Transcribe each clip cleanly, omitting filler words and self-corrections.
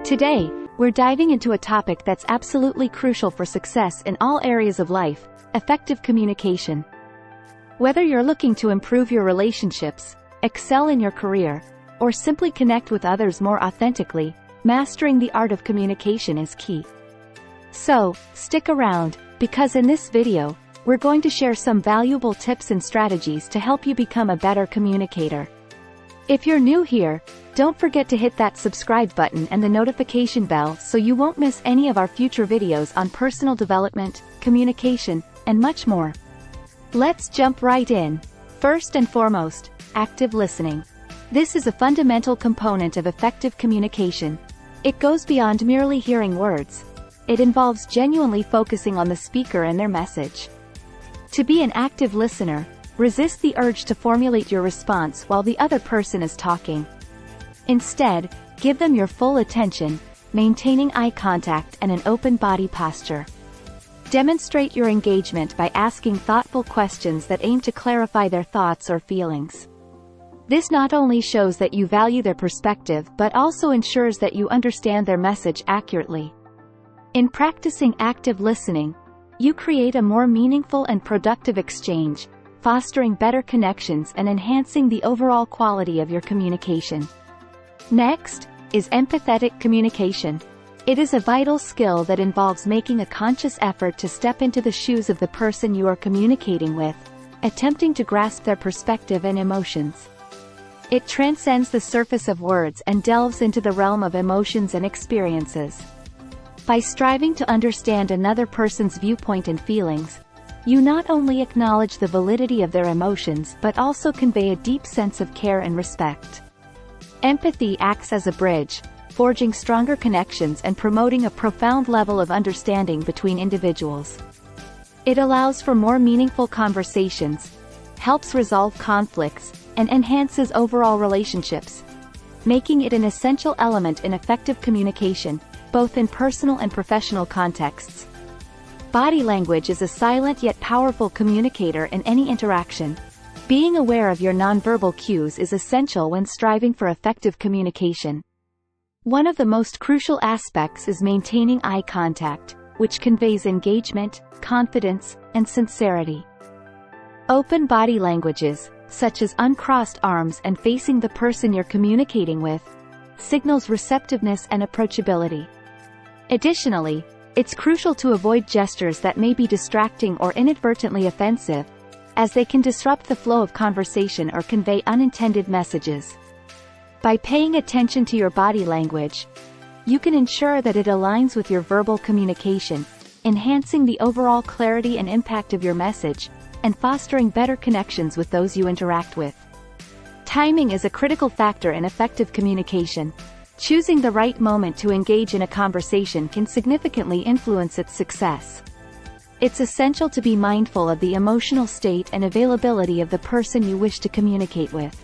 Today, we're diving into a topic that's absolutely crucial for success in all areas of life: effective communication. Whether you're looking to improve your relationships, excel in your career, or simply connect with others more authentically, mastering the art of communication is key. So, stick around, because in this video, we're going to share some valuable tips and strategies to help you become a better communicator. If you're new here, don't forget to hit that subscribe button and the notification bell so you won't miss any of our future videos on personal development, communication, and much more. Let's jump right in. First and foremost, active listening. This is a fundamental component of effective communication. It goes beyond merely hearing words. It involves genuinely focusing on the speaker and their message. To be an active listener, resist the urge to formulate your response while the other person is talking. Instead, give them your full attention, maintaining eye contact and an open body posture. Demonstrate your engagement by asking thoughtful questions that aim to clarify their thoughts or feelings. This not only shows that you value their perspective but also ensures that you understand their message accurately. In practicing active listening, you create a more meaningful and productive exchange, fostering better connections and enhancing the overall quality of your communication. Next is empathetic communication. It is a vital skill that involves making a conscious effort to step into the shoes of the person you are communicating with, attempting to grasp their perspective and emotions. It transcends the surface of words and delves into the realm of emotions and experiences. By striving to understand another person's viewpoint and feelings, you not only acknowledge the validity of their emotions but also convey a deep sense of care and respect. Empathy acts as a bridge, forging stronger connections and promoting a profound level of understanding between individuals. It allows for more meaningful conversations, helps resolve conflicts, and enhances overall relationships, making it an essential element in effective communication, both in personal and professional contexts. Body language is a silent yet powerful communicator in any interaction. Being aware of your nonverbal cues is essential when striving for effective communication. One of the most crucial aspects is maintaining eye contact, which conveys engagement, confidence, and sincerity. Open body languages, such as uncrossed arms and facing the person you're communicating with, signals receptiveness and approachability. Additionally, it's crucial to avoid gestures that may be distracting or inadvertently offensive, as they can disrupt the flow of conversation or convey unintended messages. By paying attention to your body language, you can ensure that it aligns with your verbal communication, enhancing the overall clarity and impact of your message, and fostering better connections with those you interact with. Timing is a critical factor in effective communication. Choosing the right moment to engage in a conversation can significantly influence its success. It's essential to be mindful of the emotional state and availability of the person you wish to communicate with.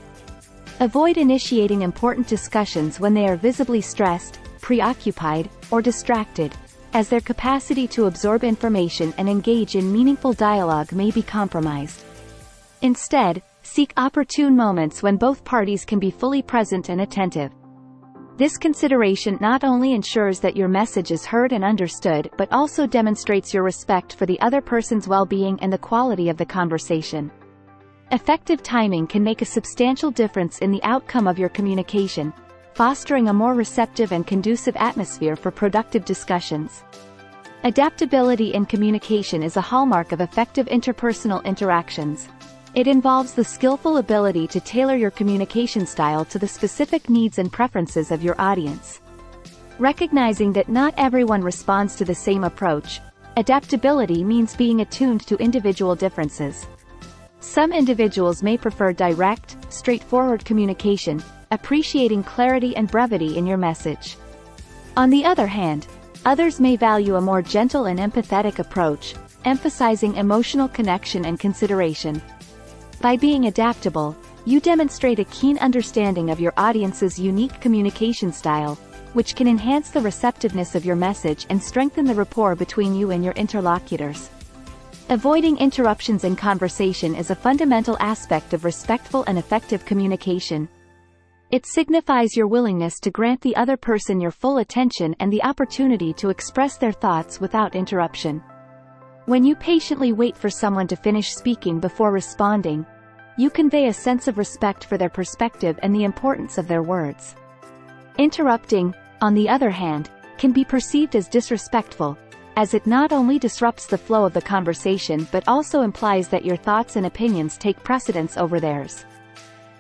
Avoid initiating important discussions when they are visibly stressed, preoccupied, or distracted, as their capacity to absorb information and engage in meaningful dialogue may be compromised. Instead, seek opportune moments when both parties can be fully present and attentive. This consideration not only ensures that your message is heard and understood but also demonstrates your respect for the other person's well-being and the quality of the conversation. Effective timing can make a substantial difference in the outcome of your communication, fostering a more receptive and conducive atmosphere for productive discussions. Adaptability in communication is a hallmark of effective interpersonal interactions. It involves the skillful ability to tailor your communication style to the specific needs and preferences of your audience. Recognizing that not everyone responds to the same approach, adaptability means being attuned to individual differences. Some individuals may prefer direct, straightforward communication, appreciating clarity and brevity in your message. On the other hand, others may value a more gentle and empathetic approach, emphasizing emotional connection and consideration. By being adaptable, you demonstrate a keen understanding of your audience's unique communication style, which can enhance the receptiveness of your message and strengthen the rapport between you and your interlocutors. Avoiding interruptions in conversation is a fundamental aspect of respectful and effective communication. It signifies your willingness to grant the other person your full attention and the opportunity to express their thoughts without interruption. When you patiently wait for someone to finish speaking before responding, you convey a sense of respect for their perspective and the importance of their words. Interrupting, on the other hand, can be perceived as disrespectful, as it not only disrupts the flow of the conversation but also implies that your thoughts and opinions take precedence over theirs.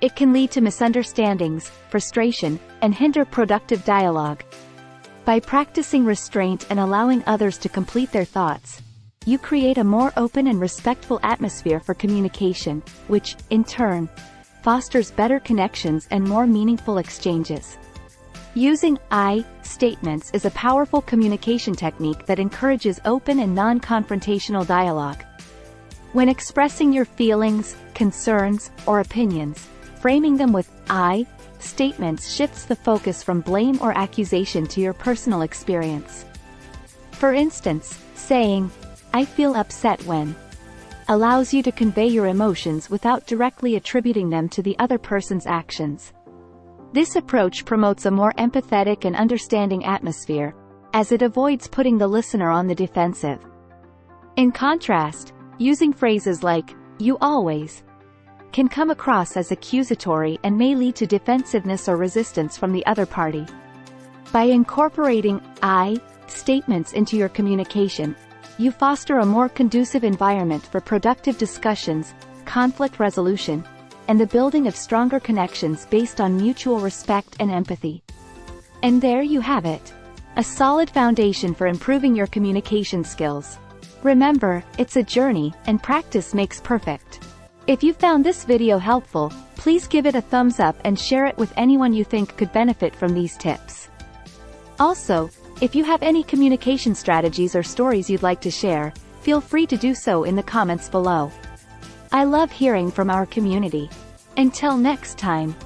It can lead to misunderstandings, frustration, and hinder productive dialogue. By practicing restraint and allowing others to complete their thoughts, you create a more open and respectful atmosphere for communication, which, in turn, fosters better connections and more meaningful exchanges. Using I statements is a powerful communication technique that encourages open and non-confrontational dialogue. When expressing your feelings, concerns, or opinions, framing them with I statements shifts the focus from blame or accusation to your personal experience. For instance, saying, "I feel upset when," allows you to convey your emotions without directly attributing them to the other person's actions. This approach promotes a more empathetic and understanding atmosphere, as it avoids putting the listener on the defensive. In contrast, using phrases like, "you always," can come across as accusatory and may lead to defensiveness or resistance from the other party. By incorporating I statements into your communication, you foster a more conducive environment for productive discussions, conflict resolution, and the building of stronger connections based on mutual respect and empathy. And there you have it. A solid foundation for improving your communication skills. Remember, it's a journey, and practice makes perfect. If you found this video helpful, please give it a thumbs up and share it with anyone you think could benefit from these tips. Also, if you have any communication strategies or stories you'd like to share, feel free to do so in the comments below. I love hearing from our community. Until next time.